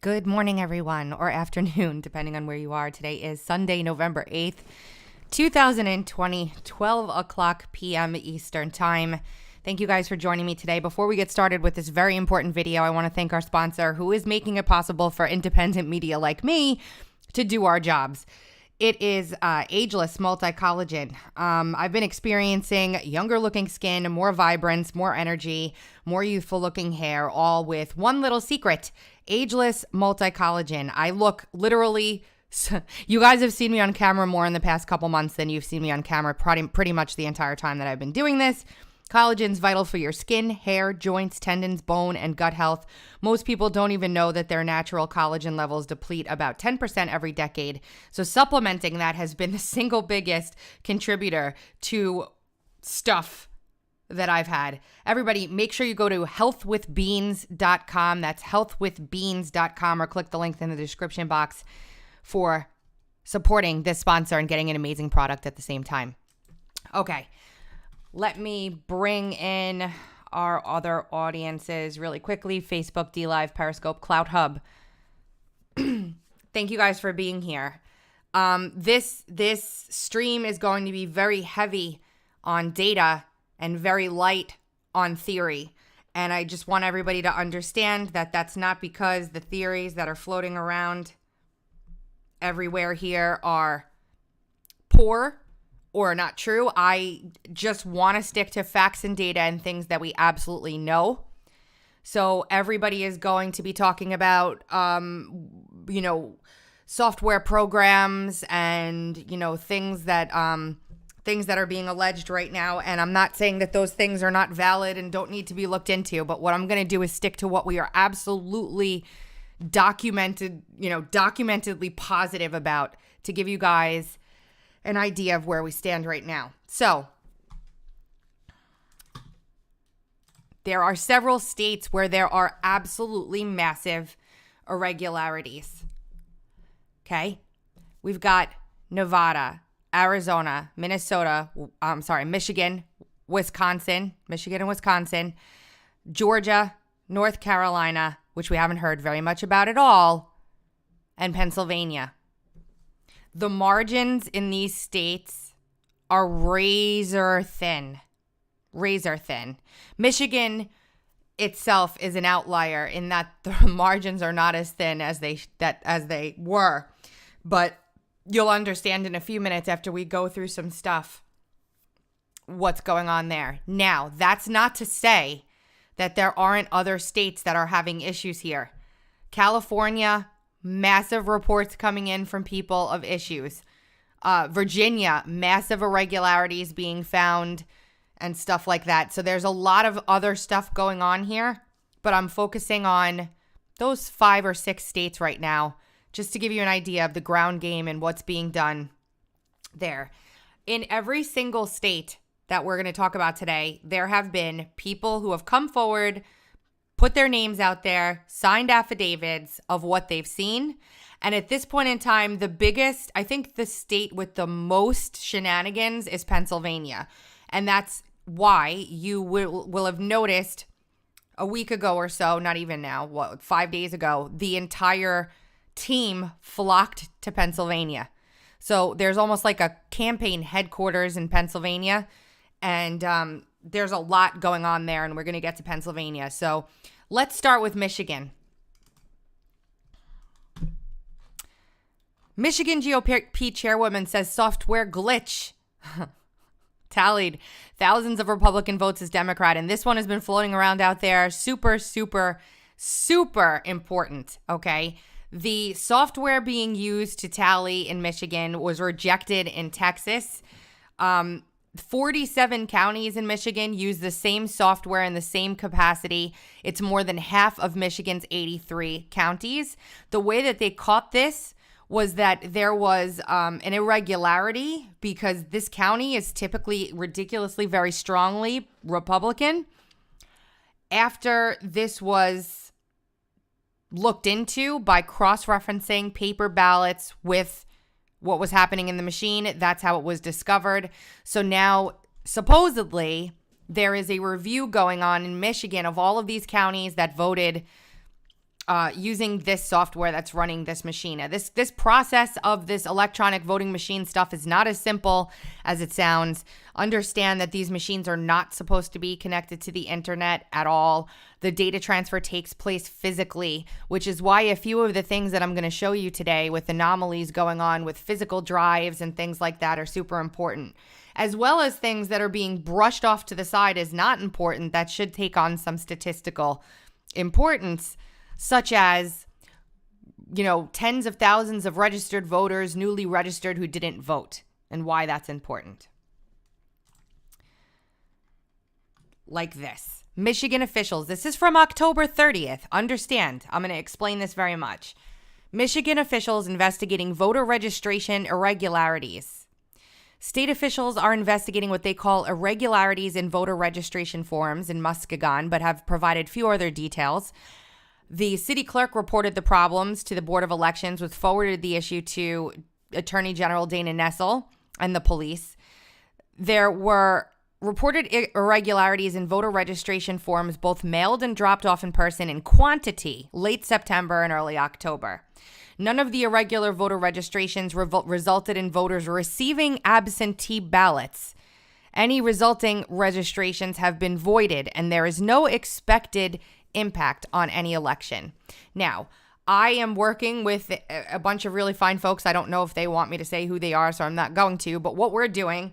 Good morning, everyone, or afternoon, depending on where you are. Today is Sunday, November 8th, 2020, 12 o'clock p.m. Eastern Time. Thank you guys for joining me today. Before we get started with this very important video, I want to thank our sponsor who is making it possible for independent media like me to do our jobs. It is Ageless Multi-Collagen. I've been experiencing younger looking skin, more vibrance, more energy, more youthful looking hair, all with one little secret: Ageless Multi-Collagen. I look literally, you guys have seen me on camera more in the past couple months than you've seen me on camera pretty much the entire time that I've been doing this. Collagen's vital for your skin, hair, joints, tendons, bone, and gut health. Most people don't even know that their natural collagen levels deplete about 10% every decade. So supplementing that has been the single biggest contributor to stuff that I've had. Everybody, make sure you go to healthwithbeans.com. That's healthwithbeans.com, or click the link in the description box for supporting this sponsor and getting an amazing product at the same time. Okay. Let me bring in our other audiences really quickly. Facebook, DLive, Periscope, Cloud Hub. Thank you guys for being here. This stream is going to be very heavy on data and very light on theory. And I just want everybody to understand that that's not because the theories that are floating around everywhere here are poor or not true. I just want to stick to facts and data and things that we absolutely know. So everybody is going to be talking about, software programs and, things that are being alleged right now. And I'm not saying that those things are not valid and don't need to be looked into. But what I'm going to do is stick to what we are absolutely documentedly positive about, to give you guys an idea of where we stand right now. So there are several states where there are absolutely massive irregularities. Okay? We've got Nevada, Arizona, Michigan, Wisconsin, Georgia, North Carolina, which we haven't heard very much about at all, and Pennsylvania. The margins in these states are razor thin. Michigan itself is an outlier in that the margins are not as thin as they were. But you'll understand in a few minutes after we go through some stuff what's going on there. Now, that's not to say that there aren't other states that are having issues here. California, massive reports coming in from people of issues. Virginia, massive irregularities being found and stuff like that. So there's a lot of other stuff going on here, but I'm focusing on those 5 or 6 states right now, just to give you an idea of the ground game and what's being done there. In every single state that we're going to talk about today, there have been people who have come forward, put their names out there, signed affidavits of what they've seen. And at this point in time, I think the state with the most shenanigans is Pennsylvania. And that's why you will have noticed a week ago or so, not even now, 5 days ago, the entire team flocked to Pennsylvania. So there's almost like a campaign headquarters in Pennsylvania. And there's a lot going on there, and we're going to get to Pennsylvania. So let's start with Michigan. Michigan GOP chairwoman says software glitch tallied thousands of Republican votes as Democrat. And this one has been floating around out there. Super, super, super important, okay? The software being used to tally in Michigan was rejected in Texas. 47 counties in Michigan use the same software in the same capacity. It's more than half of Michigan's 83 counties. The way that they caught this was that there was an irregularity because this county is typically ridiculously very strongly Republican. After this was looked into by cross-referencing paper ballots with what was happening in the machine, that's how it was discovered. So now, supposedly, there is a review going on in Michigan of all of these counties that voted using this software that's running this machine. Now, this process of this electronic voting machine stuff is not as simple as it sounds. Understand that these machines are not supposed to be connected to the internet at all. The data transfer takes place physically, which is why a few of the things that I'm going to show you today with anomalies going on with physical drives and things like that are super important, as well as things that are being brushed off to the side as not important that should take on some statistical importance, such as, tens of thousands of registered voters, newly registered, who didn't vote, and why that's important. Like this. Michigan officials, this is from October 30th. Understand, I'm going to explain this very much. Michigan officials investigating voter registration irregularities. State officials are investigating what they call irregularities in voter registration forms in Muskegon, but have provided few other details. The city clerk reported the problems to the Board of Elections, which forwarded the issue to Attorney General Dana Nessel and the police. There were reported irregularities in voter registration forms, both mailed and dropped off in person, in quantity late September and early October. None of the irregular voter registrations resulted in voters receiving absentee ballots. Any resulting registrations have been voided, and there is no expected impact on any election. Now, I am working with a bunch of really fine folks. I don't know if they want me to say who they are, so I'm not going to. But what we're doing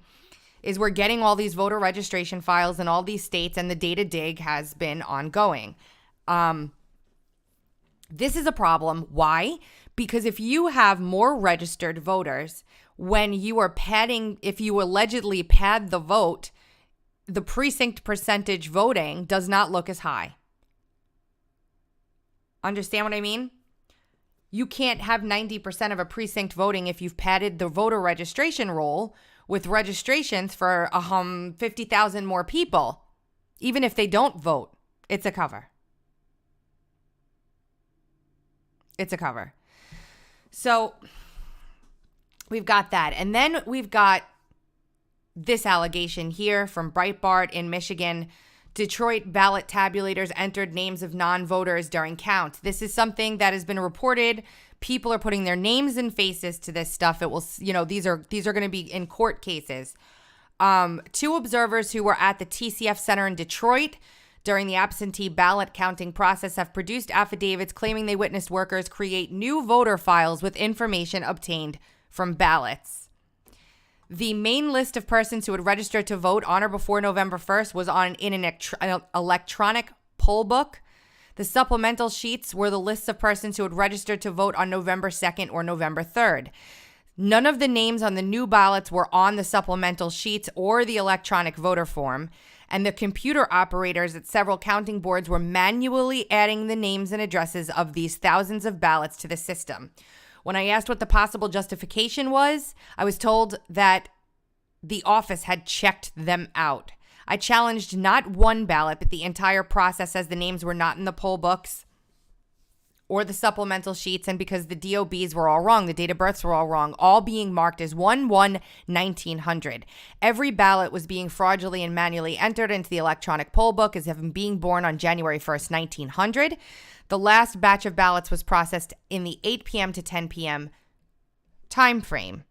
is we're getting all these voter registration files in all these states, and the data dig has been ongoing. This is a problem. Why? Because if you have more registered voters, when you are padding, if you allegedly pad the vote, the precinct percentage voting does not look as high. Understand what I mean? You can't have 90% of a precinct voting if you've padded the voter registration roll with registrations for 50,000 more people. Even if they don't vote, it's a cover. It's a cover. So we've got that. And then we've got this allegation here from Breitbart in Michigan. Detroit ballot tabulators entered names of non-voters during count. This is something that has been reported. People are putting their names and faces to this stuff. It will, these are going to be in court cases. Two observers who were at the TCF Center in Detroit during the absentee ballot counting process have produced affidavits claiming they witnessed workers create new voter files with information obtained from ballots. The main list of persons who had registered to vote on or before November 1st was in an electronic poll book. The supplemental sheets were the lists of persons who had registered to vote on November 2nd or November 3rd. None of the names on the new ballots were on the supplemental sheets or the electronic voter form, and the computer operators at several counting boards were manually adding the names and addresses of these thousands of ballots to the system. When I asked what the possible justification was, I was told that the office had checked them out. I challenged not one ballot, but the entire process, as the names were not in the poll books or the supplemental sheets, and because the DOBs were all wrong, the date of births were all wrong, all being marked as 1/1/1900. Every ballot was being fraudulently and manually entered into the electronic poll book as having being born on January 1st, 1900. The last batch of ballots was processed in the 8 p.m. to 10 p.m. time frame.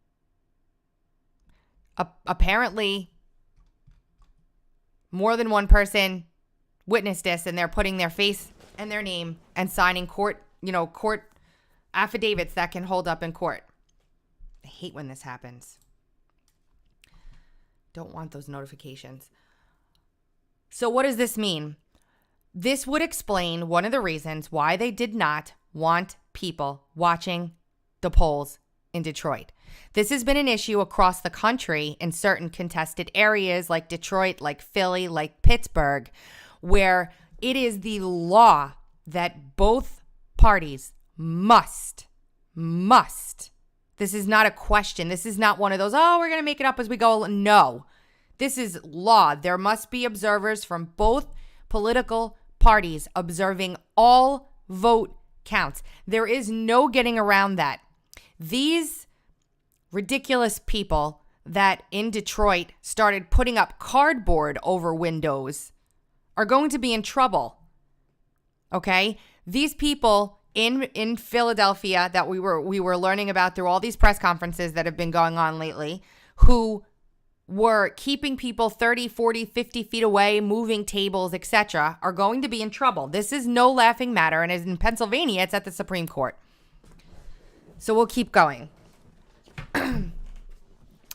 Apparently, more than one person witnessed this, and they're putting their face and their name and signing court affidavits that can hold up in court. I hate when this happens. Don't want those notifications. So what does this mean? This would explain one of the reasons why they did not want people watching the polls in Detroit. This has been an issue across the country in certain contested areas like Detroit, like Philly, like Pittsburgh, where it is the law that both parties must. This is not a question. This is not one of those, we're going to make it up as we go. No, this is law. There must be observers from both political parties observing all vote counts. There is no getting around that. These ridiculous people that in Detroit started putting up cardboard over windows are going to be in trouble. Okay? These people in Philadelphia that we were learning about through all these press conferences that have been going on lately, who were keeping people 30, 40, 50 feet away, moving tables, etc., are going to be in trouble. This is no laughing matter, and in Pennsylvania, it's at the Supreme Court. So we'll keep going.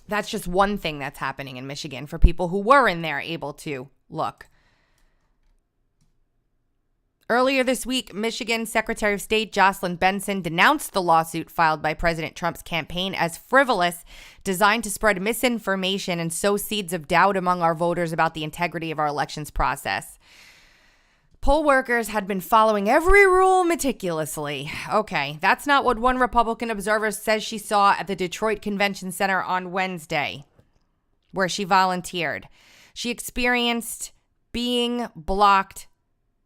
That's just one thing that's happening in Michigan for people who were in there able to look. Earlier this week, Michigan Secretary of State Jocelyn Benson denounced the lawsuit filed by President Trump's campaign as frivolous, designed to spread misinformation and sow seeds of doubt among our voters about the integrity of our elections process. Poll workers had been following every rule meticulously. Okay, that's not what one Republican observer says she saw at the Detroit Convention Center on Wednesday, where she volunteered. She experienced being blocked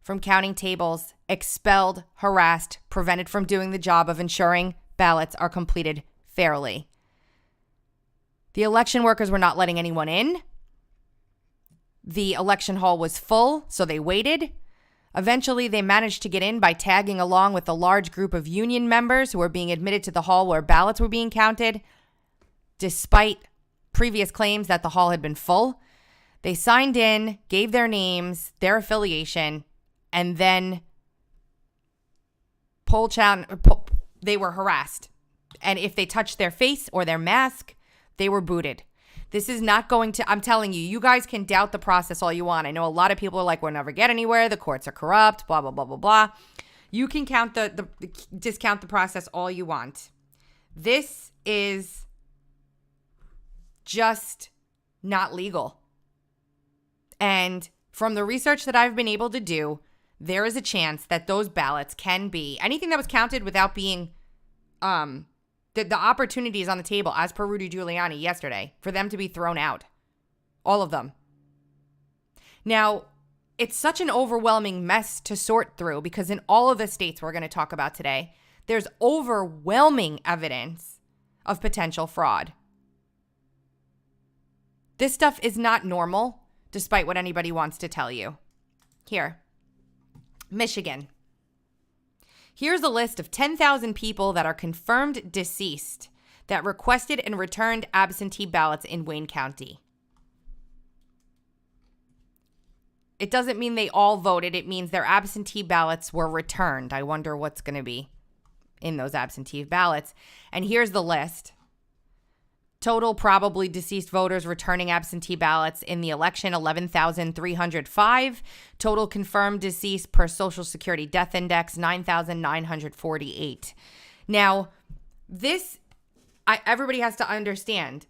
from counting tables, expelled, harassed, prevented from doing the job of ensuring ballots are completed fairly. The election workers were not letting anyone in. The election hall was full, so they waited. Eventually, they managed to get in by tagging along with a large group of union members who were being admitted to the hall where ballots were being counted, despite previous claims that the hall had been full. They signed in, gave their names, their affiliation, and then they were harassed. And if they touched their face or their mask, they were booted. This is not going to, I'm telling you, you guys can doubt the process all you want. I know a lot of people are like, we'll never get anywhere. The courts are corrupt, blah, blah, blah, blah, blah. You can discount the process all you want. This is just not legal. And from the research that I've been able to do, there is a chance that those ballots can be anything that was counted without being, the opportunity is on the table, as per Rudy Giuliani yesterday, for them to be thrown out. All of them. Now, it's such an overwhelming mess to sort through because in all of the states we're going to talk about today, there's overwhelming evidence of potential fraud. This stuff is not normal, despite what anybody wants to tell you. Here. Michigan. Here's a list of 10,000 people that are confirmed deceased that requested and returned absentee ballots in Wayne County. It doesn't mean they all voted. It means their absentee ballots were returned. I wonder what's going to be in those absentee ballots. And here's the list. Total probably deceased voters returning absentee ballots in the election, 11,305. Total confirmed deceased per Social Security Death Index, 9,948. Now, everybody has to understand.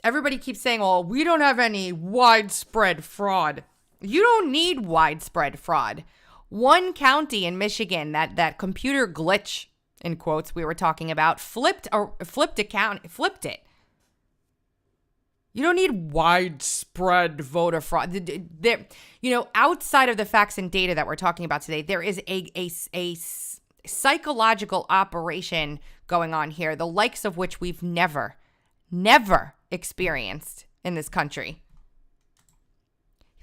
Everybody keeps saying, oh, we don't have any widespread fraud. You don't need widespread fraud. One county in Michigan, that computer glitch, in quotes, we were talking about, flipped it. You don't need widespread voter fraud. Outside of the facts and data that we're talking about today, there is a psychological operation going on here, the likes of which we've never experienced in this country.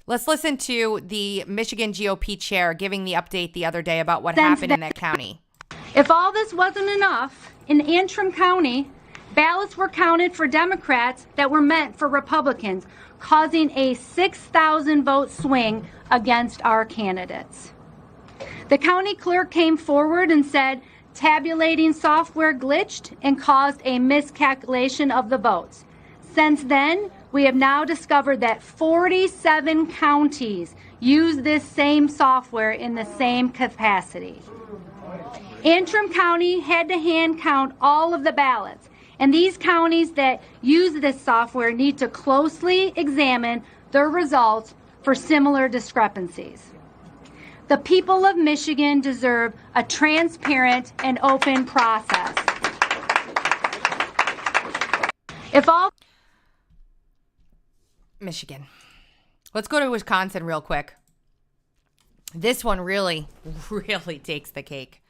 Let's listen to the Michigan GOP chair giving the update the other day about what happened in that county. If all this wasn't enough, in Antrim County, ballots were counted for Democrats that were meant for Republicans, causing a 6,000 vote swing against our candidates. The county clerk came forward and said tabulating software glitched and caused a miscalculation of the votes. Since then, we have now discovered that 47 counties use this same software in the same capacity. Antrim County had to hand count all of the ballots. And these counties that use this software need to closely examine their results for similar discrepancies. The people of Michigan deserve a transparent and open process. Michigan. Let's go to Wisconsin real quick. This one really takes the cake.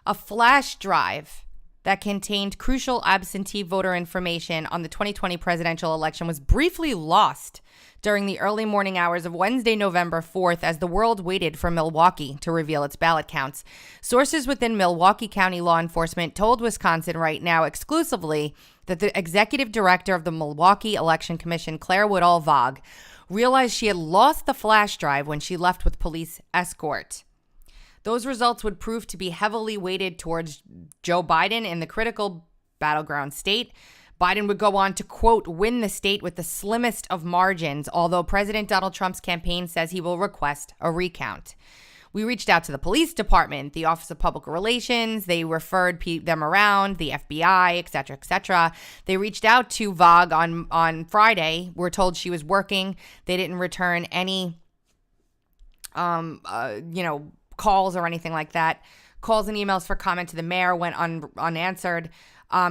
A flash drive that contained crucial absentee voter information on the 2020 presidential election was briefly lost during the early morning hours of Wednesday, November 4th, as the world waited for Milwaukee to reveal its ballot counts. Sources within Milwaukee County law enforcement told Wisconsin Right Now exclusively that the executive director of the Milwaukee Election Commission, Claire Woodall-Vogg, realized she had lost the flash drive when she left with police escort. Those results would prove to be heavily weighted towards Joe Biden in the critical battleground state. Biden would go on to, quote, win the state with the slimmest of margins, although President Donald Trump's campaign says he will request a recount. We reached out to the police department, the Office of Public Relations. They referred them around, the FBI, et cetera, et cetera. They reached out to Vogg on Friday. We're told she was working. They didn't return any, calls or anything like that. Calls and emails for comment to the mayor went unanswered.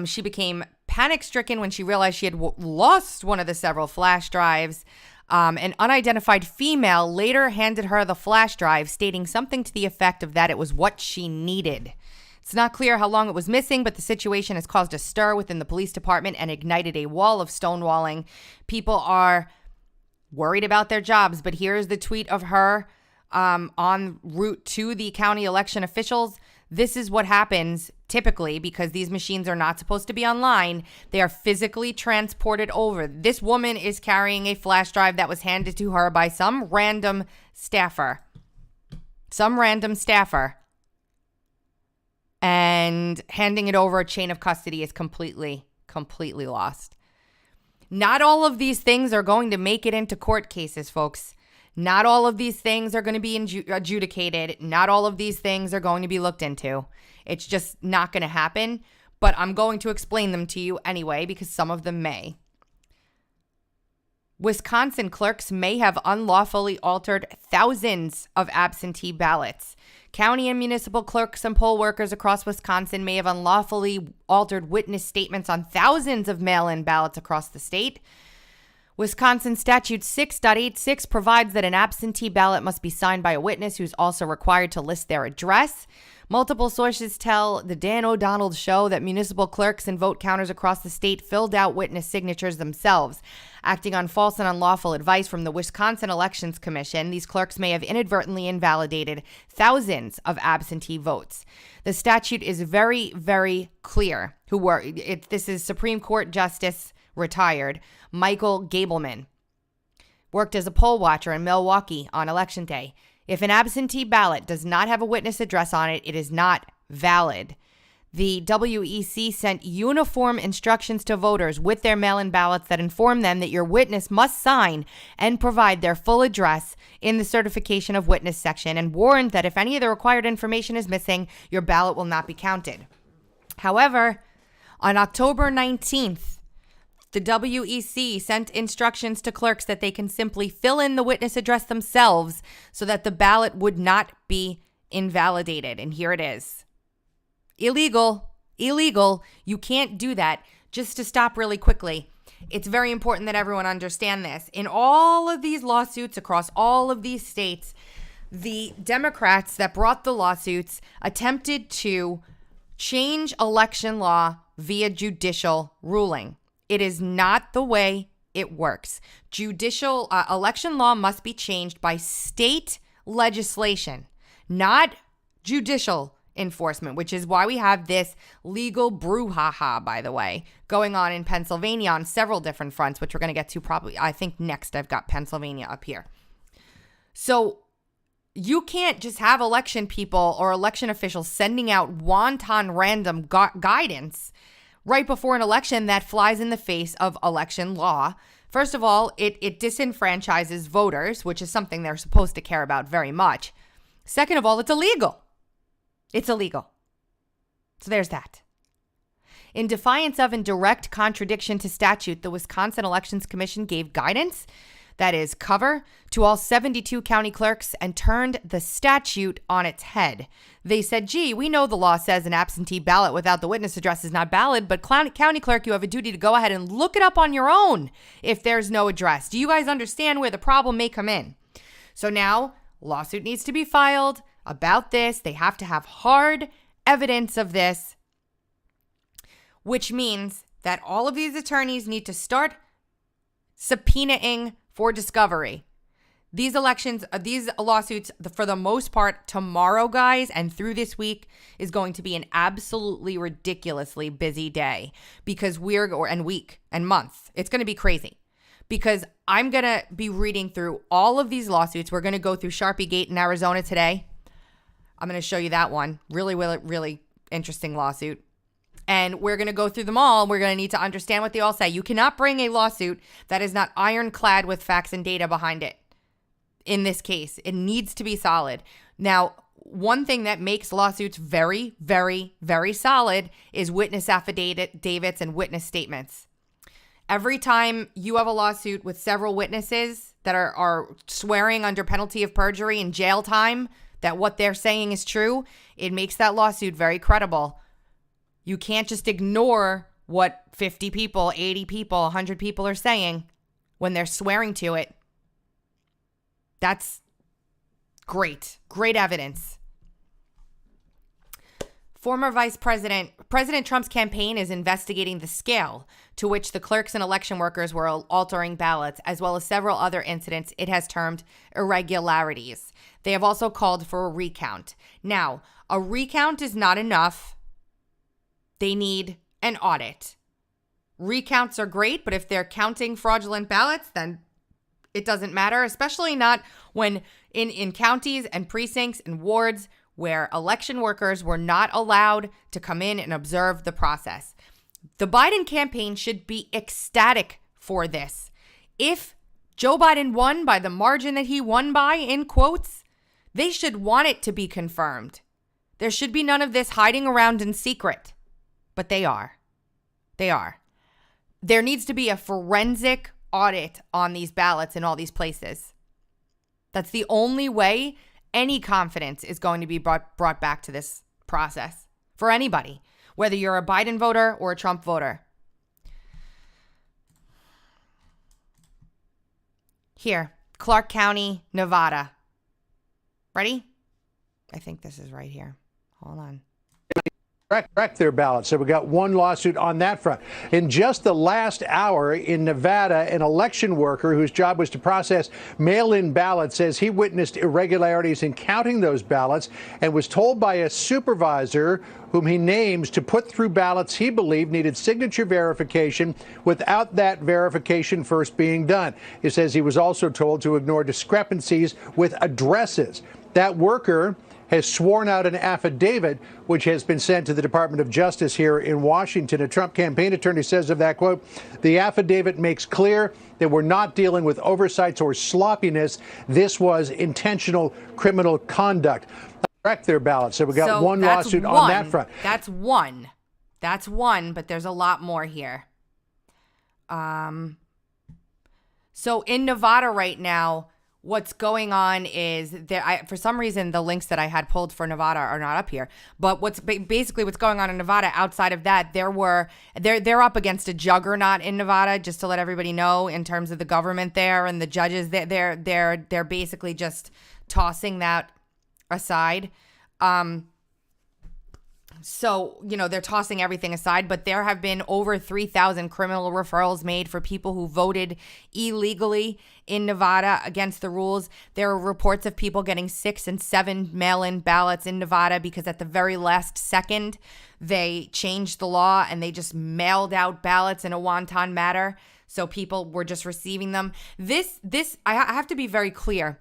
She became panic-stricken when she realized she had lost one of the several flash drives. An unidentified female later handed her the flash drive, stating something to the effect of that it was what she needed. It's not clear how long it was missing, but the situation has caused a stir within the police department and ignited a wall of stonewalling. People are worried about their jobs, but here's the tweet of her en route to the county election officials. This is what happens typically because these machines are not supposed to be online. They are physically transported over. This woman is carrying a flash drive that was handed to her by some random staffer. And handing it over a chain of custody is completely lost. Not all of these things are going to make it into court cases, folks. Not all of these things are going to be adjudicated. Not all of these things are going to be looked into. It's just not going to happen. But I'm going to explain them to you anyway because some of them may. Wisconsin clerks may have unlawfully altered thousands of absentee ballots. County and municipal clerks and poll workers across Wisconsin may have unlawfully altered witness statements on thousands of mail-in ballots across the state. Wisconsin Statute 6.86 provides that an absentee ballot must be signed by a witness who's also required to list their address. Multiple sources tell the Dan O'Donnell Show that municipal clerks and vote counters across the state filled out witness signatures themselves. Acting on false and unlawful advice from the Wisconsin Elections Commission, these clerks may have inadvertently invalidated thousands of absentee votes. The statute is very, very clear. This is Supreme Court Justice retired Michael Gableman. Worked as a poll watcher in Milwaukee on Election Day. If an absentee ballot does not have a witness address on it, it is not valid. The WEC sent uniform instructions to voters with their mail-in ballots that inform them that your witness must sign and provide their full address in the certification of witness section and warned that if any of the required information is missing, your ballot will not be counted. However, on October 19th, the WEC sent instructions to clerks that they can simply fill in the witness address themselves so that the ballot would not be invalidated. And here it is. Illegal. You can't do that. Just to stop really quickly, it's very important that everyone understand this. In all of these lawsuits across all of these states, the Democrats that brought the lawsuits attempted to change election law via judicial ruling. It is not the way it works. Judicial election law must be changed by state legislation, not judicial enforcement, which is why we have this legal brouhaha, by the way, going on in Pennsylvania on several different fronts, which we're going to get to probably, I think next I've got Pennsylvania up here. So you can't just have election people or election officials sending out wanton random guidance right before an election that flies in the face of election law. First of all, it disenfranchises voters, which is something they're supposed to care about very much. Second of all, it's illegal. It's illegal. So there's that. In defiance of and direct contradiction to statute, the Wisconsin Elections Commission gave guidance, that is cover, to all 72 county clerks and turned the statute on its head. They said, gee, we know the law says an absentee ballot without the witness address is not valid, but county clerk, you have a duty to go ahead and look it up on your own if there's no address. Do you guys understand where the problem may come in? So now, lawsuit needs to be filed about this. They have to have hard evidence of this. which means that all of these attorneys need to start subpoenaing for discovery. These lawsuits, for the most part, tomorrow, guys, and through this week is going to be an absolutely ridiculously busy day because week and month. It's going to be crazy because I'm going to be reading through all of these lawsuits. We're going to go through Sharpie Gate in Arizona today. I'm going to show you that one. Really, really, really interesting lawsuit. And we're going to go through them all. We're going to need to understand what they all say. You cannot bring a lawsuit that is not ironclad with facts and data behind it. In this case, it needs to be solid. Now, one thing that makes lawsuits very, very, very solid is witness affidavits and witness statements. Every time you have a lawsuit with several witnesses that are swearing under penalty of perjury and jail time that what they're saying is true, it makes that lawsuit very credible. You can't just ignore what 50 people, 80 people, 100 people are saying when they're swearing to it. That's great. Great evidence. Former President Trump's campaign is investigating the scale to which the clerks and election workers were altering ballots, as well as several other incidents it has termed irregularities. They have also called for a recount. Now, a recount is not enough. They need an audit. Recounts are great, but if they're counting fraudulent ballots, then it doesn't matter, especially not when in counties and precincts and wards where election workers were not allowed to come in and observe the process. The Biden campaign should be ecstatic for this. If Joe Biden won by the margin that he won by, in quotes, they should want it to be confirmed. There should be none of this hiding around in secret. But they are. They are. There needs to be a forensic audit on these ballots in all these places. That's the only way any confidence is going to be brought back to this process for anybody, whether you're a Biden voter or a Trump voter. Here, Clark County, Nevada. Ready? I think this is right here. Hold on. Correct their ballots. So we got one lawsuit on that front. In just the last hour in Nevada, an election worker whose job was to process mail-in ballots says he witnessed irregularities in counting those ballots and was told by a supervisor whom he names to put through ballots he believed needed signature verification without that verification first being done. He says he was also told to ignore discrepancies with addresses. That worker has sworn out an affidavit which has been sent to the Department of Justice here in Washington. A Trump campaign attorney says of that, quote, the affidavit makes clear that we're not dealing with oversights or sloppiness. This was intentional criminal conduct. Correct their ballots. So we got one lawsuit on that front. That's one. That's one, but there's a lot more here. So in Nevada right now, what's going on is for some reason, the links that I had pulled for Nevada are not up here. But what's going on in Nevada outside of that, they're up against a juggernaut in Nevada, just to let everybody know, in terms of the government there and the judges. They're basically just tossing that aside. So, they're tossing everything aside, but there have been over 3,000 criminal referrals made for people who voted illegally in Nevada against the rules. There are reports of people getting 6 and 7 mail-in ballots in Nevada because at the very last second, they changed the law and they just mailed out ballots in a wanton manner. So people were just receiving them. I have to be very clear.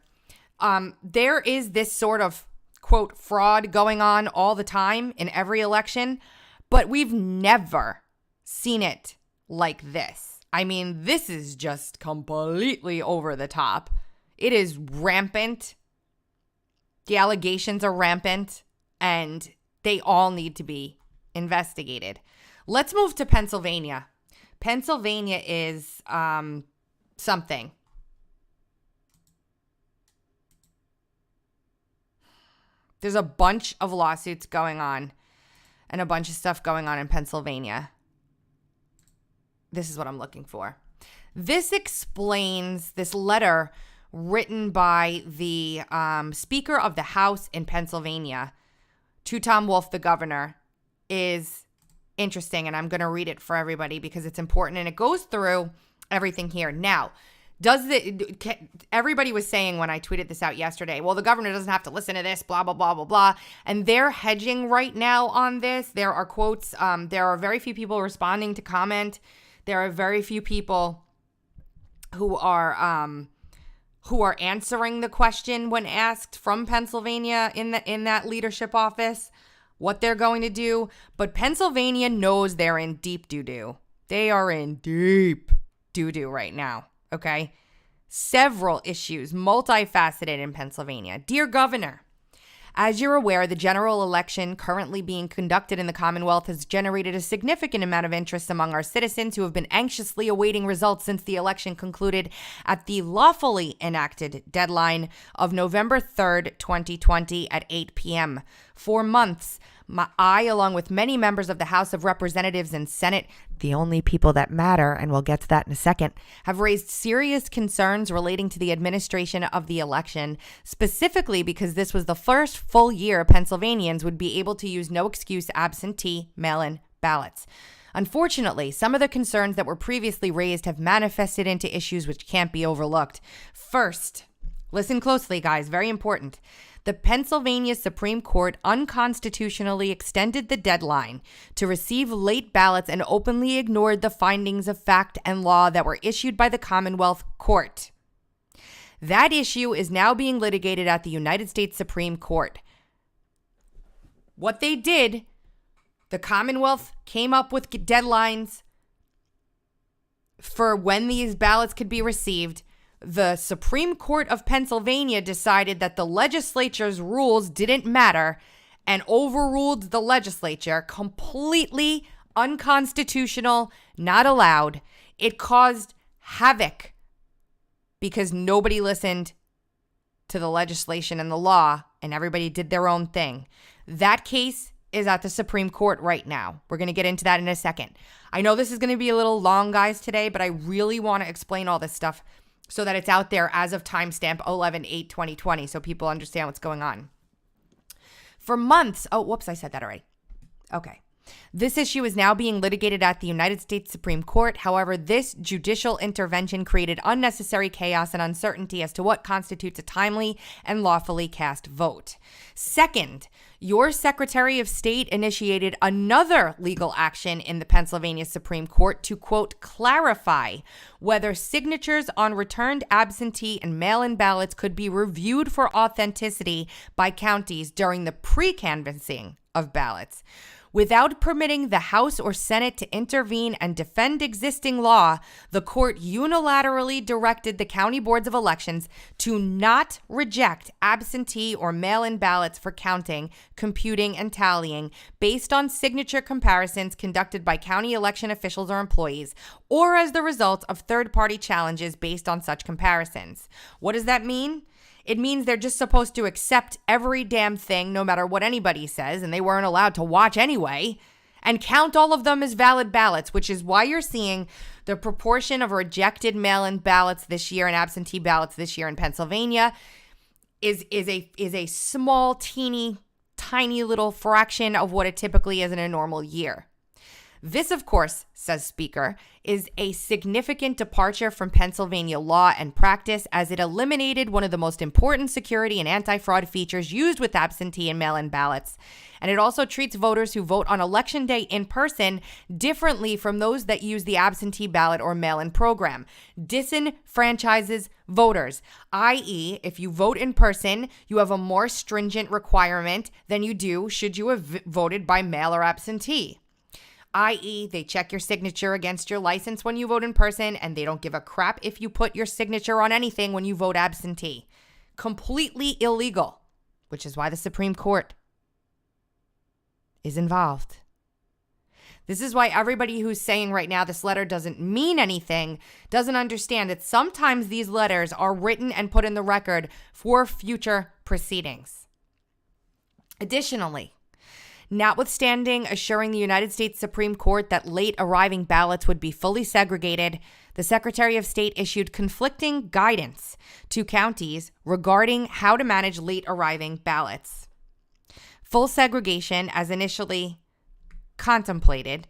There is this sort of quote, fraud going on all the time in every election, but we've never seen it like this. I mean, this is just completely over the top. It is rampant. The allegations are rampant, and they all need to be investigated. Let's move to Pennsylvania. Pennsylvania is something. There's a bunch of lawsuits going on and a bunch of stuff going on in Pennsylvania. This is what I'm looking for. This explains this letter written by the Speaker of the House in Pennsylvania to Tom Wolf, the governor, is interesting, and I'm going to read it for everybody because it's important, and it goes through everything here. Now, everybody was saying when I tweeted this out yesterday, well, the governor doesn't have to listen to this, blah, blah, blah, blah, blah. And they're hedging right now on this. There are quotes. There are very few people responding to comment. There are very few people who are answering the question when asked from Pennsylvania in that leadership office what they're going to do. But Pennsylvania knows they're in deep doo-doo. They are in deep doo-doo right now. Okay, several issues, multifaceted in Pennsylvania. Dear Governor, as you're aware, the general election currently being conducted in the Commonwealth has generated a significant amount of interest among our citizens who have been anxiously awaiting results since the election concluded at the lawfully enacted deadline of November 3rd, 2020 at 8 p.m. For months, I, along with many members of the House of Representatives and Senate, the only people that matter, and we'll get to that in a second, have raised serious concerns relating to the administration of the election, specifically because this was the first full year Pennsylvanians would be able to use no excuse absentee mail-in ballots. Unfortunately, some of the concerns that were previously raised have manifested into issues which can't be overlooked. First, listen closely, guys, very important. The Pennsylvania Supreme Court unconstitutionally extended the deadline to receive late ballots and openly ignored the findings of fact and law that were issued by the Commonwealth Court. That issue is now being litigated at the United States Supreme Court. What they did, the Commonwealth came up with deadlines for when these ballots could be received. The Supreme Court of Pennsylvania decided that the legislature's rules didn't matter and overruled the legislature. Completely unconstitutional, not allowed. It caused havoc because nobody listened to the legislation and the law, and everybody did their own thing. That case is at the Supreme Court right now. We're going to get into that in a second. I know this is going to be a little long, guys, today, but I really want to explain all this stuff so that it's out there as of timestamp 11/8/2020 so people understand what's going on. For months, I said that already. Okay. This issue is now being litigated at the United States Supreme Court. However, this judicial intervention created unnecessary chaos and uncertainty as to what constitutes a timely and lawfully cast vote. Second, your Secretary of State initiated another legal action in the Pennsylvania Supreme Court to, quote, clarify whether signatures on returned absentee and mail-in ballots could be reviewed for authenticity by counties during the pre-canvassing of ballots. Without permitting the House or Senate to intervene and defend existing law, the court unilaterally directed the county boards of elections to not reject absentee or mail-in ballots for counting, computing, and tallying based on signature comparisons conducted by county election officials or employees, or as the result of third-party challenges based on such comparisons. What does that mean? It means they're just supposed to accept every damn thing, no matter what anybody says, and they weren't allowed to watch anyway, and count all of them as valid ballots, which is why you're seeing the proportion of rejected mail-in ballots this year and absentee ballots this year in Pennsylvania is a small, teeny, tiny little fraction of what it typically is in a normal year. This, of course, says Speaker, is a significant departure from Pennsylvania law and practice as it eliminated one of the most important security and anti-fraud features used with absentee and mail-in ballots. And it also treats voters who vote on Election Day in person differently from those that use the absentee ballot or mail-in program. Disenfranchises voters, i.e., if you vote in person, you have a more stringent requirement than you do should you have voted by mail or absentee. I.e., they check your signature against your license when you vote in person, and they don't give a crap if you put your signature on anything when you vote absentee. Completely illegal, which is why the Supreme Court is involved. This is why everybody who's saying right now this letter doesn't mean anything doesn't understand that sometimes these letters are written and put in the record for future proceedings. Additionally, notwithstanding assuring the United States Supreme Court that late arriving ballots would be fully segregated, the Secretary of State issued conflicting guidance to counties regarding how to manage late arriving ballots. Full segregation, as initially contemplated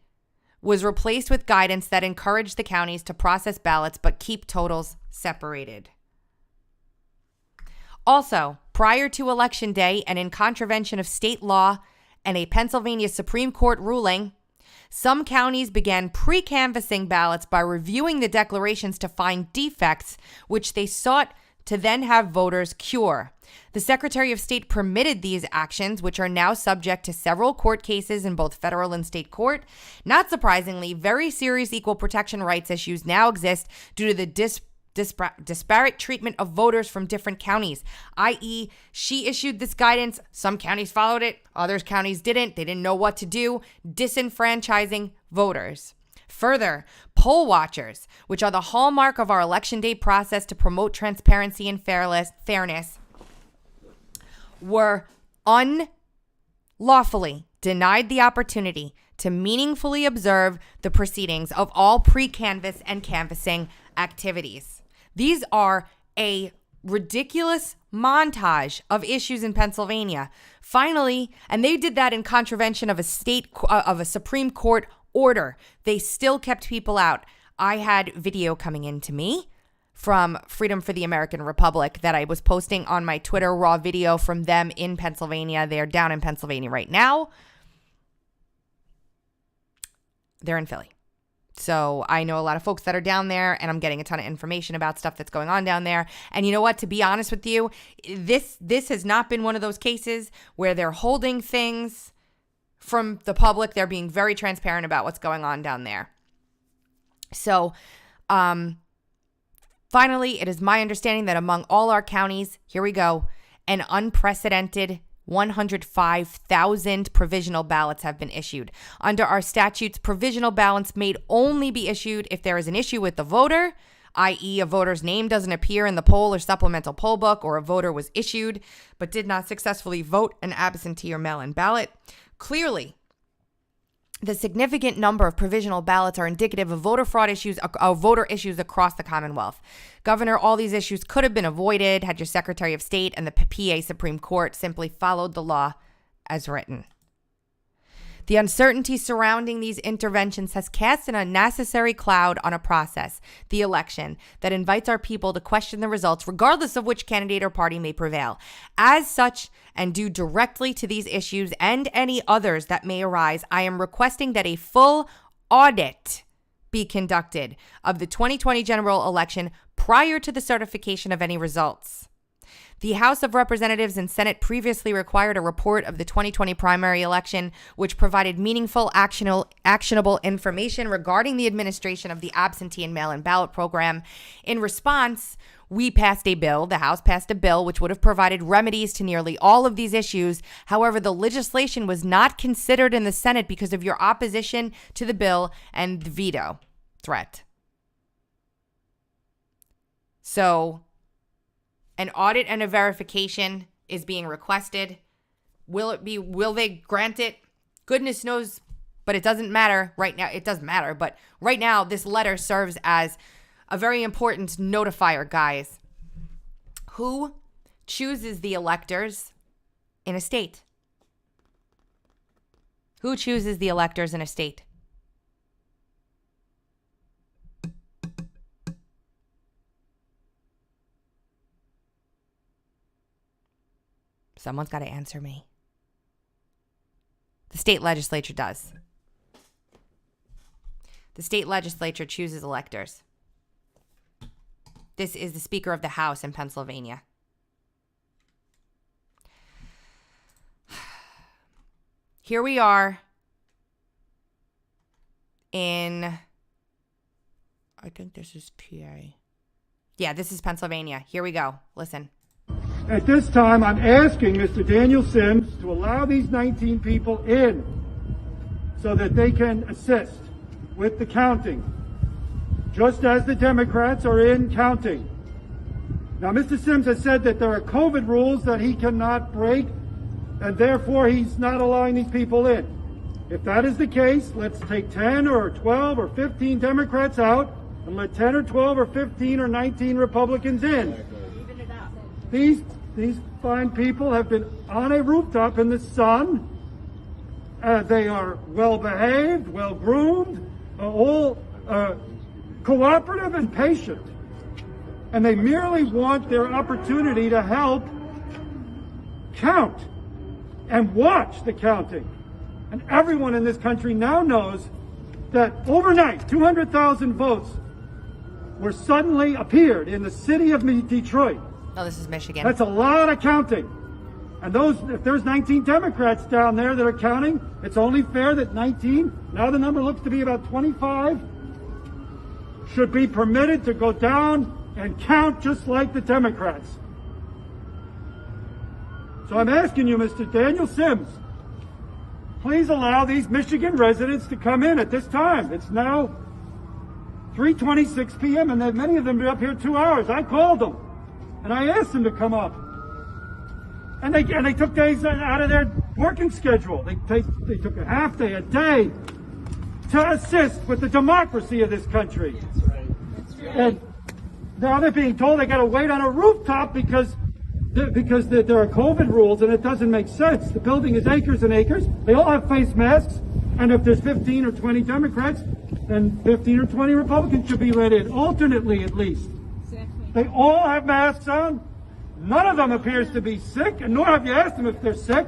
was replaced with guidance that encouraged the counties to process ballots but keep totals separated. Also, prior to Election Day and in contravention of state law and a Pennsylvania Supreme Court ruling, some counties began pre-canvassing ballots by reviewing the declarations to find defects, which they sought to then have voters cure. The Secretary of State permitted these actions, which are now subject to several court cases in both federal and state court. Not surprisingly, very serious equal protection rights issues now exist due to the disparate treatment of voters from different counties, i.e., she issued this guidance. Some counties followed it. Other counties didn't. They didn't know what to do, disenfranchising voters. Further, poll watchers, which are the hallmark of our election day process to promote transparency and fairness, were unlawfully denied the opportunity to meaningfully observe the proceedings of all pre-canvass and canvassing activities. These are a ridiculous montage of issues in Pennsylvania. Finally, and they did that in contravention of a Supreme Court order. They still kept people out. I had video coming in to me from Freedom for the American Republic that I was posting on my Twitter, raw video from them in Pennsylvania. They're down in Pennsylvania right now. They're in Philly. So I know a lot of folks that are down there, and I'm getting a ton of information about stuff that's going on down there. And you know what? To be honest with you, this has not been one of those cases where they're holding things from the public. They're being very transparent about what's going on down there. So, finally, it is my understanding that among all our counties, here we go, an unprecedented 105,000 provisional ballots have been issued. Under our statutes, provisional ballots may only be issued if there is an issue with the voter, i.e. a voter's name doesn't appear in the poll or supplemental poll book, or a voter was issued but did not successfully vote an absentee or mail-in ballot. Clearly, the significant number of provisional ballots are indicative of voter fraud issues, voter issues across the Commonwealth. Governor, all these issues could have been avoided had your Secretary of State and the PA Supreme Court simply followed the law as written. The uncertainty surrounding these interventions has cast an unnecessary cloud on a process, the election, that invites our people to question the results regardless of which candidate or party may prevail. As such, and due directly to these issues and any others that may arise, I am requesting that a full audit be conducted of the 2020 general election prior to the certification of any results. The House of Representatives and Senate previously required a report of the 2020 primary election, which provided meaningful, actionable information regarding the administration of the absentee and mail-in ballot program. In response, we passed a bill, the House passed a bill, which would have provided remedies to nearly all of these issues. However, the legislation was not considered in the Senate because of your opposition to the bill and the veto threat. So, an audit and a verification is being requested. Will they grant it? Goodness knows, but it doesn't matter right now. It doesn't matter, but right now this letter serves as a very important notifier, guys. Who chooses the electors in a state? Who chooses the electors in a state? Someone's got to answer me. The state legislature does. The state legislature chooses electors. This is the Speaker of the House in Pennsylvania. Here we are in, I think this is PA. Yeah, this is Pennsylvania. Here we go. Listen. At this time, I'm asking Mr. Daniel Sims to allow these 19 people in so that they can assist with the counting, just as the Democrats are in counting. Now, Mr. Sims has said that there are COVID rules that he cannot break, and therefore he's not allowing these people in. If that is the case, let's take 10 or 12 or 15 Democrats out and let 10 or 12 or 15 or 19 Republicans in. These fine people have been on a rooftop in the sun They are well-behaved, well-groomed, all cooperative and patient. And they merely want their opportunity to help count and watch the counting. And everyone in this country now knows that overnight, 200,000 votes were suddenly appeared in the city of Detroit. Oh, this is Michigan. That's a lot of counting. And if there's 19 Democrats down there that are counting, it's only fair that 19, now the number looks to be about 25, should be permitted to go down and count just like the Democrats. So I'm asking you, Mr. Daniel Sims, please allow these Michigan residents to come in at this time. It's now 3:26 p.m. and many of them have been up here 2 hours. I called them and I asked them to come up. And they took days out of their working schedule. They took a half day, a day to assist with the democracy of this country. That's right. That's right. And now they're being told they got to wait on a rooftop because there are COVID rules and it doesn't make sense. The building is acres and acres. They all have face masks. And if there's 15 or 20 Democrats, then 15 or 20 Republicans should be let in, alternately at least. Exactly. They all have masks on. None of them appears to be sick, and nor have you asked them if they're sick.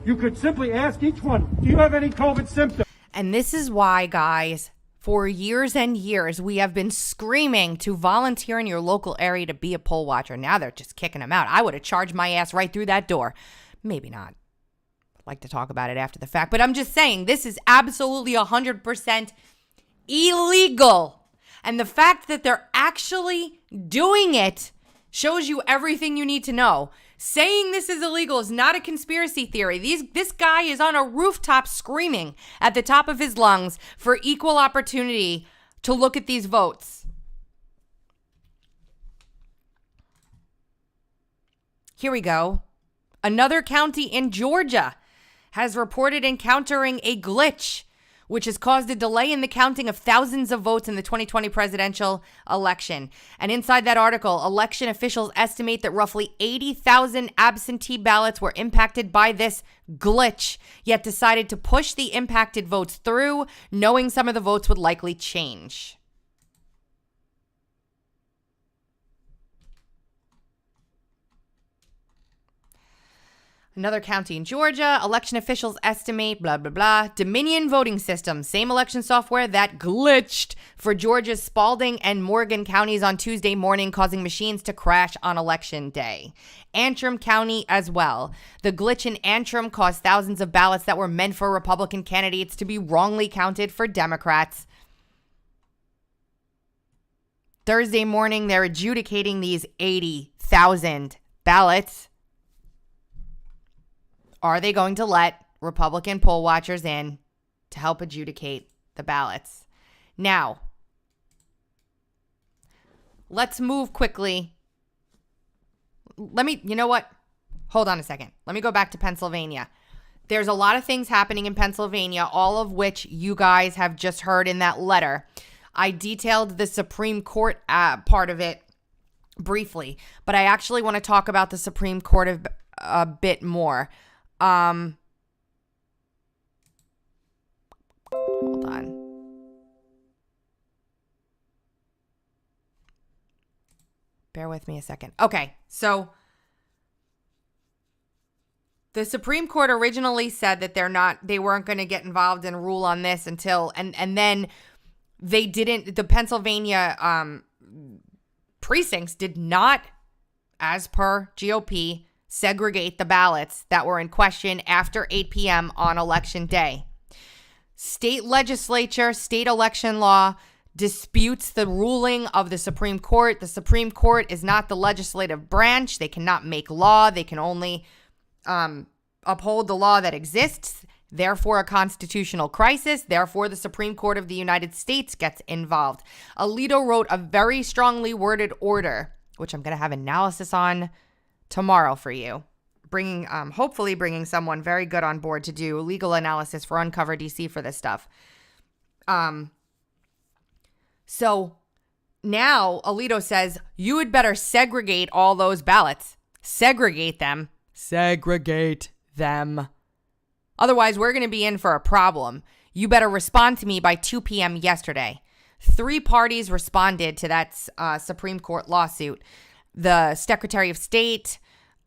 You could simply ask each one, do you have any COVID symptoms? And this is why, guys, for years and years, we have been screaming to volunteer in your local area to be a poll watcher. Now they're just kicking them out. I would have charged my ass right through that door. Maybe not. I'd like to talk about it after the fact. But I'm just saying, this is absolutely 100% illegal. And the fact that they're actually doing it shows you everything you need to know. Saying this is illegal is not a conspiracy theory. This guy is on a rooftop screaming at the top of his lungs for equal opportunity to look at these votes. Here we go. Another county in Georgia has reported encountering a glitch, which has caused a delay in the counting of thousands of votes in the 2020 presidential election. And inside that article, election officials estimate that roughly 80,000 absentee ballots were impacted by this glitch, yet decided to push the impacted votes through, knowing some of the votes would likely change. Another county in Georgia, election officials estimate, blah, blah, blah. Dominion voting system, same election software that glitched for Georgia's Spalding and Morgan counties on Tuesday morning, causing machines to crash on election day. Antrim County as well. The glitch in Antrim caused thousands of ballots that were meant for Republican candidates to be wrongly counted for Democrats. Thursday morning, they're adjudicating these 80,000 ballots. Are they going to let Republican poll watchers in to help adjudicate the ballots? Now, let's move quickly. You know what? Hold on a second. Let me go back to Pennsylvania. There's a lot of things happening in Pennsylvania, all of which you guys have just heard in that letter. I detailed the Supreme Court part of it briefly, but I actually want to talk about the Supreme Court a bit more. Hold on. Bear with me a second. Okay, so the Supreme Court originally said that they weren't going to get involved and rule on this until, and then they didn't, the Pennsylvania precincts did not, as per GOP, segregate the ballots that were in question after 8 p.m. on election day. State legislature, state election law disputes the ruling of the Supreme Court. The Supreme Court is not the legislative branch. They cannot make law. They can only uphold the law that exists. Therefore, a constitutional crisis. Therefore, the Supreme Court of the United States gets involved. Alito wrote a very strongly worded order, which I'm going to have analysis on tomorrow for you, hopefully bringing someone very good on board to do legal analysis for Uncover DC for this stuff. So now Alito says you would better segregate all those ballots. Segregate them. Otherwise, we're going to be in for a problem. You better respond to me by 2 p.m. yesterday. 3 parties responded to that Supreme Court lawsuit. The Secretary of State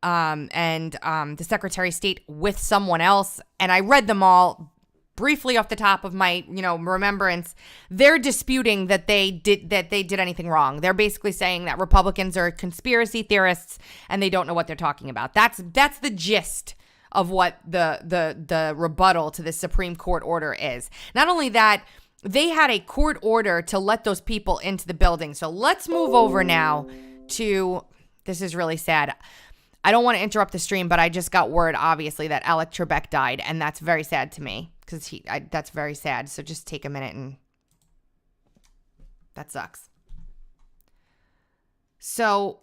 and the Secretary of State with someone else. And I read them all briefly off the top of my, remembrance. They're disputing that they did anything wrong. They're basically saying that Republicans are conspiracy theorists and they don't know what they're talking about. That's the gist of what the rebuttal to the Supreme Court order is. Not only that, they had a court order to let those people into the building. So let's move over now to, this is really sad. I don't want to interrupt the stream, but I just got word, obviously, that Alec Trebek died, and that's very sad to me because that's very sad. So just take a minute, and that sucks. So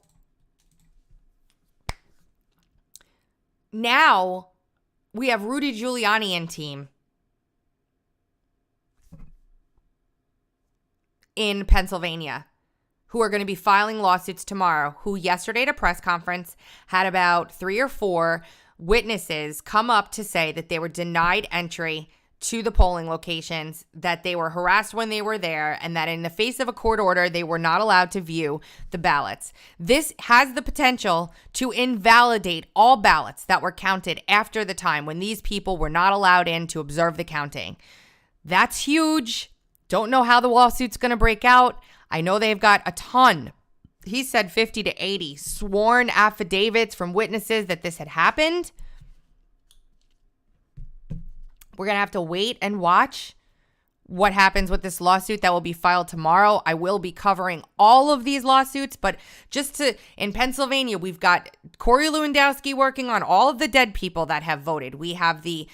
now we have Rudy Giuliani and team in Pennsylvania who are going to be filing lawsuits tomorrow, who yesterday at a press conference had about 3 or 4 witnesses come up to say that they were denied entry to the polling locations, that they were harassed when they were there, and that in the face of a court order, they were not allowed to view the ballots. This has the potential to invalidate all ballots that were counted after the time when these people were not allowed in to observe the counting. That's huge. Don't know how the lawsuit's going to break out. I know they've got a ton. He said 50 to 80 sworn affidavits from witnesses that this had happened. We're going to have to wait and watch what happens with this lawsuit that will be filed tomorrow. I will be covering all of these lawsuits, but in Pennsylvania, we've got Corey Lewandowski working on all of the dead people that have voted. We have the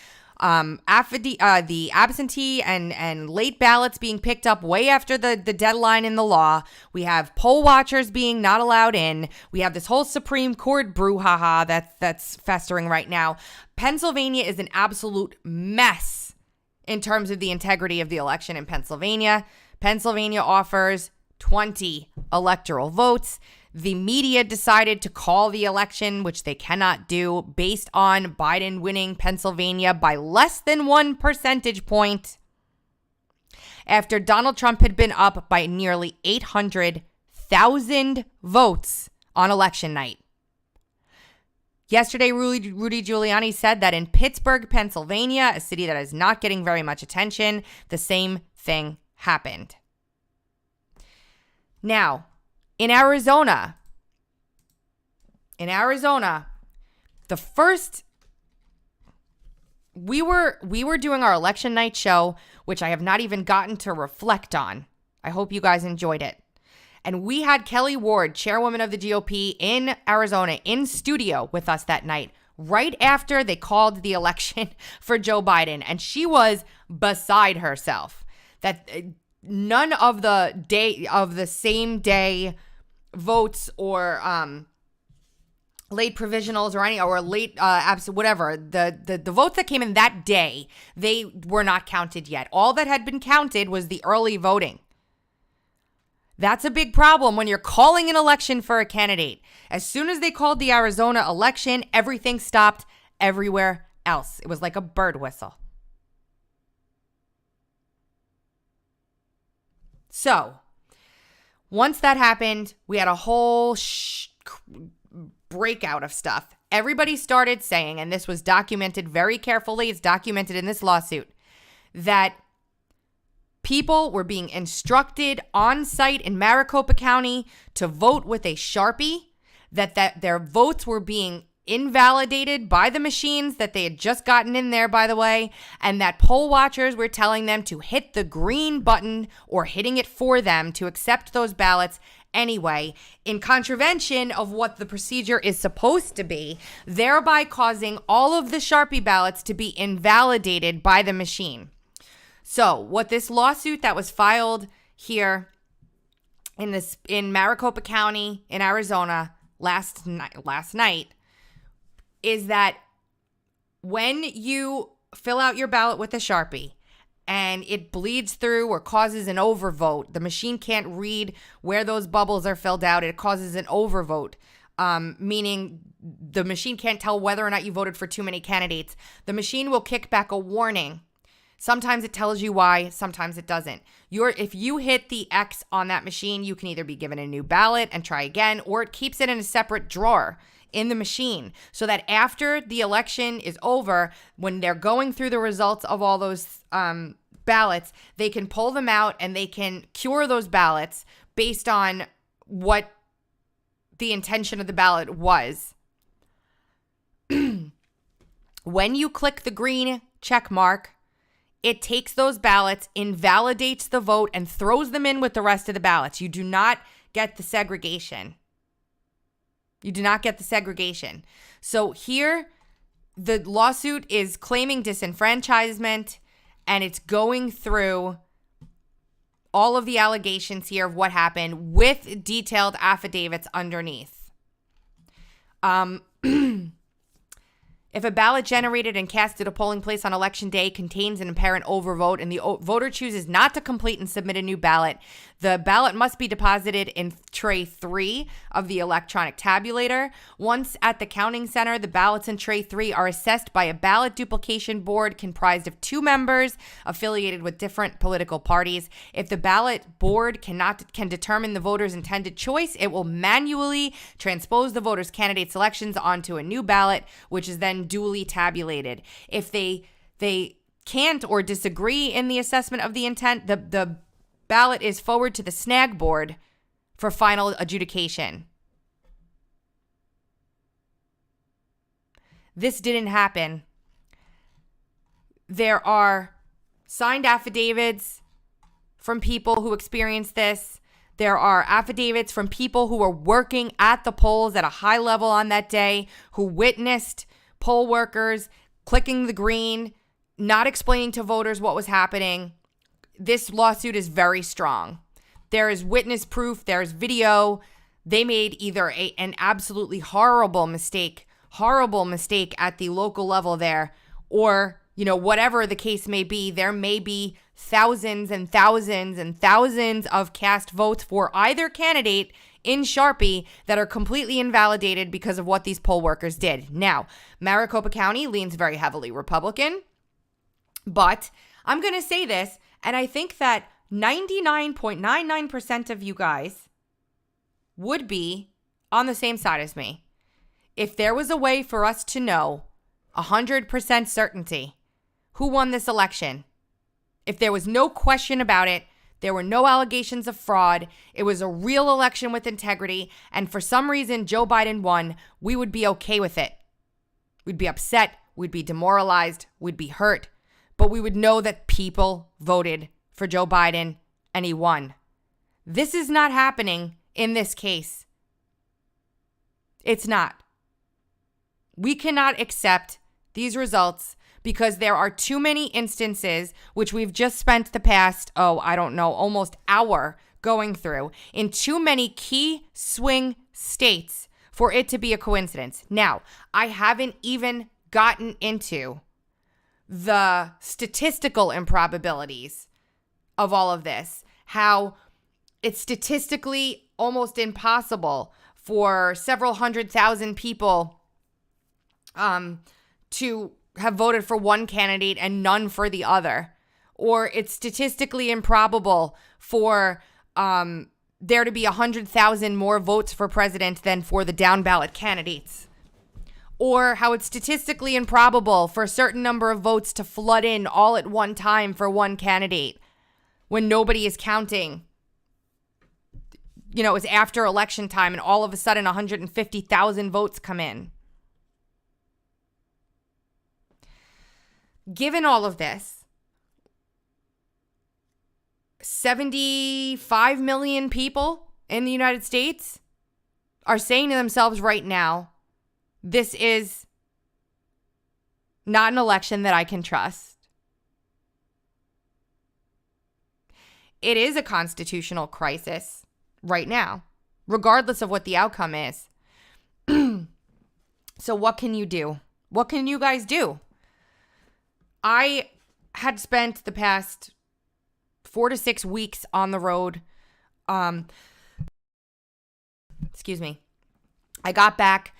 absentee and late ballots being picked up way after the deadline in the law. We have poll watchers being not allowed in. We have this whole Supreme Court brouhaha that's festering right now. Pennsylvania is an absolute mess in terms of the integrity of the election in Pennsylvania. Pennsylvania offers 20 electoral votes. The media decided to call the election, which they cannot do, based on Biden winning Pennsylvania by less than 1 percentage point after Donald Trump had been up by nearly 800,000 votes on election night. Yesterday, Rudy Giuliani said that in Pittsburgh, Pennsylvania, a city that is not getting very much attention, the same thing happened. Now, in Arizona, the first, we were doing our election night show, which I have not even gotten to reflect on. I hope you guys enjoyed it. And we had Kelly Ward, chairwoman of the GOP in Arizona, in studio with us that night, right after they called the election for Joe Biden. And she was beside herself that none of the same day votes or late provisionals or late whatever, the votes that came in that day, they were not counted yet. All that had been counted was the early voting. That's a big problem when you're calling an election for a candidate. As soon as they called the Arizona election, everything stopped everywhere else. It was like a bird whistle. So once that happened, we had a whole breakout of stuff. Everybody started saying, and this was documented very carefully, it's documented in this lawsuit, that people were being instructed on site in Maricopa County to vote with a Sharpie, that their votes were being invalidated by the machines that they had just gotten in there, by the way, and that poll watchers were telling them to hit the green button or hitting it for them to accept those ballots anyway, in contravention of what the procedure is supposed to be, thereby causing all of the Sharpie ballots to be invalidated by the machine. So what this lawsuit that was filed here in Maricopa County in Arizona last night is that when you fill out your ballot with a Sharpie and it bleeds through or causes an overvote, the machine can't read where those bubbles are filled out. It causes an overvote. meaning the machine can't tell whether or not you voted for too many candidates. The machine will kick back a warning. Sometimes it tells you why, sometimes it doesn't. If you hit the X on that machine, you can either be given a new ballot and try again, or it keeps it in a separate drawer in the machine so that after the election is over, when they're going through the results of all those ballots, they can pull them out and they can cure those ballots based on what the intention of the ballot was. When you click the green check mark, it takes those ballots, invalidates the vote, and throws them in with the rest of the ballots. You do not get the segregation. You do not get the segregation. So here, the lawsuit is claiming disenfranchisement, and it's going through all of the allegations here of what happened with detailed affidavits underneath. If a ballot generated and cast at a polling place on election day contains an apparent overvote and the voter chooses not to complete and submit a new ballot, the ballot must be deposited in tray 3 of the electronic tabulator. Once at the counting center, the ballots in tray 3 are assessed by a ballot duplication board comprised of 2 members affiliated with different political parties. If the ballot board can determine the voter's intended choice, it will manually transpose the voter's candidate selections onto a new ballot, which is then duly tabulated. If they can't or disagree in the assessment of the intent, the ballot is forwarded to the snag board for final adjudication. This didn't happen. There are signed affidavits from people who experienced this. There are affidavits from people who were working at the polls at a high level on that day, who witnessed poll workers clicking the green, not explaining to voters what was happening. This lawsuit is very strong. There is witness proof. There's video. They made either an absolutely horrible mistake at the local level there, or, whatever the case may be, there may be thousands and thousands and thousands of cast votes for either candidate in Sharpie that are completely invalidated because of what these poll workers did. Now, Maricopa County leans very heavily Republican, but I'm going to say this, and I think that 99.99% of you guys would be on the same side as me. If there was a way for us to know 100% certainty who won this election, if there was no question about it, there were no allegations of fraud, it was a real election with integrity, and for some reason Joe Biden won, we would be okay with it. We'd be upset, we'd be demoralized, we'd be hurt, but we would know that people voted for Joe Biden and he won. This is not happening in this case. It's not. We cannot accept these results because there are too many instances, which we've just spent the past, almost hour going through, in too many key swing states for it to be a coincidence. Now, I haven't even gotten into the statistical improbabilities of all of this, how it's statistically almost impossible for several 100,000 people to have voted for one candidate and none for the other. Or it's statistically improbable for there to be 100,000 more votes for president than for the down ballot candidates. Or how it's statistically improbable for a certain number of votes to flood in all at one time for one candidate when nobody is counting. It's after election time and all of a sudden 150,000 votes come in. Given all of this, 75 million people in the United States are saying to themselves right now, this is not an election that I can trust. It is a constitutional crisis right now, regardless of what the outcome is. So what can you do? What can you guys do? I had spent the past 4 to 6 weeks on the road. I got back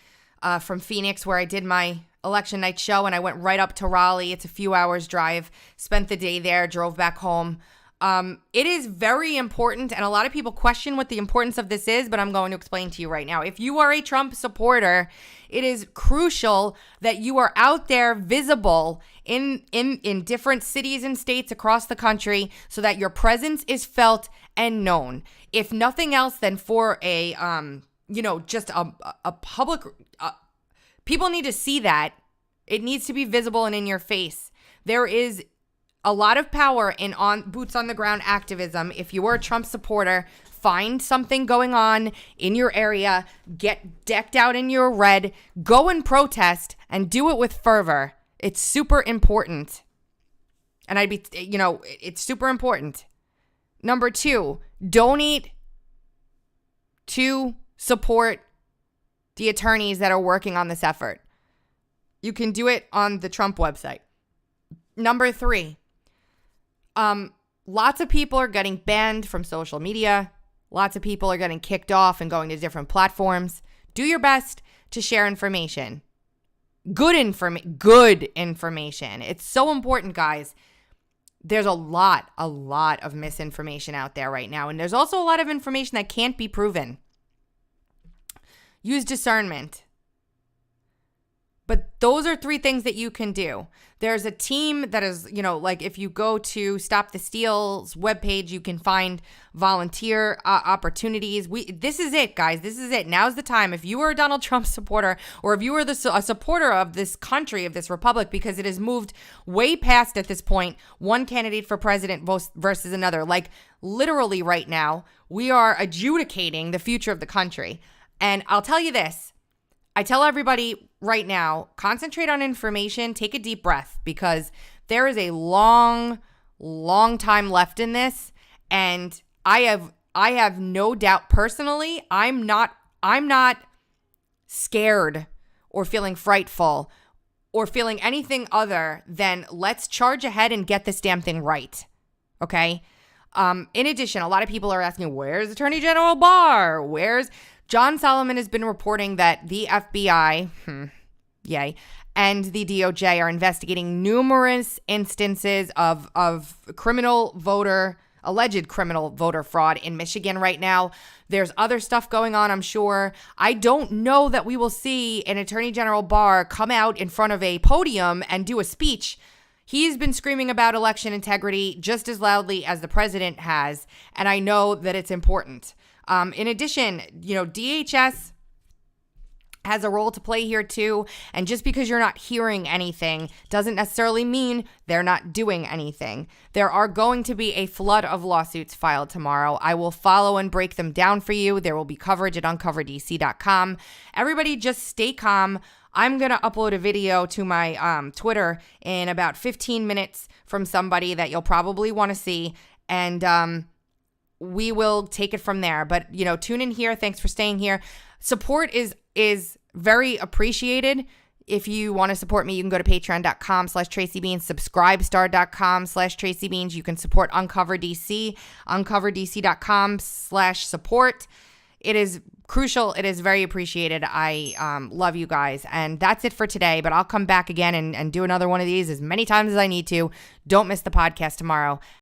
from Phoenix where I did my election night show, and I went right up to Raleigh. It's a few hours drive. Spent the day there, drove back home. It is very important, and a lot of people question what the importance of this is, but I'm going to explain to you right now. If you are a Trump supporter, it is crucial that you are out there visible in different cities and states across the country so that your presence is felt and known. If nothing else, then for a just a public, people need to see that. It needs to be visible and in your face. There is a lot of power in boots on the ground activism. If you are a Trump supporter, find something going on in your area, get decked out in your red, go and protest, and do it with fervor. It's super important. And it's super important. Number 2, donate to support the attorneys that are working on this effort. You can do it on the Trump website. Number 3, lots of people are getting banned from social media. Lots of people are getting kicked off and going to different platforms. Do your best to share information. Good information. It's so important, guys. There's a lot of misinformation out there right now. And there's also a lot of information that can't be proven. Use discernment. But those are 3 things that you can do. There's a team that is, like if you go to Stop the Steal's webpage, you can find volunteer opportunities. This is it, guys. This is it. Now's the time. If you are a Donald Trump supporter, or if you are a supporter of this country, of this republic, because it has moved way past at this point, one candidate for president versus another. Like literally right now, we are adjudicating the future of the country. And I'll tell you this. I tell everybody right now, concentrate on information, take a deep breath, because there is a long time left in this. And I have no doubt personally, I'm not scared or feeling frightful or feeling anything other than let's charge ahead and get this damn thing right. Okay. In addition, a lot of people are asking, where's Attorney General Barr? John Solomon has been reporting that the FBI, yay, and the DOJ are investigating numerous instances of alleged criminal voter fraud in Michigan right now. There's other stuff going on, I'm sure. I don't know that we will see an Attorney General Barr come out in front of a podium and do a speech. He's been screaming about election integrity just as loudly as the president has, and I know that it's important. In addition, DHS has a role to play here too. And just because you're not hearing anything doesn't necessarily mean they're not doing anything. There are going to be a flood of lawsuits filed tomorrow. I will follow and break them down for you. There will be coverage at uncoverdc.com. Everybody just stay calm. I'm going to upload a video to my Twitter in about 15 minutes from somebody that you'll probably want to see. And we will take it from there. But, tune in here. Thanks for staying here. Support is very appreciated. If you want to support me, you can go to patreon.com/TracyBeans, subscribestar.com/TracyBeans. You can support Uncover DC, uncoverdc.com/support. It is crucial. It is very appreciated. I love you guys. And that's it for today. But I'll come back again and do another one of these as many times as I need to. Don't miss the podcast tomorrow.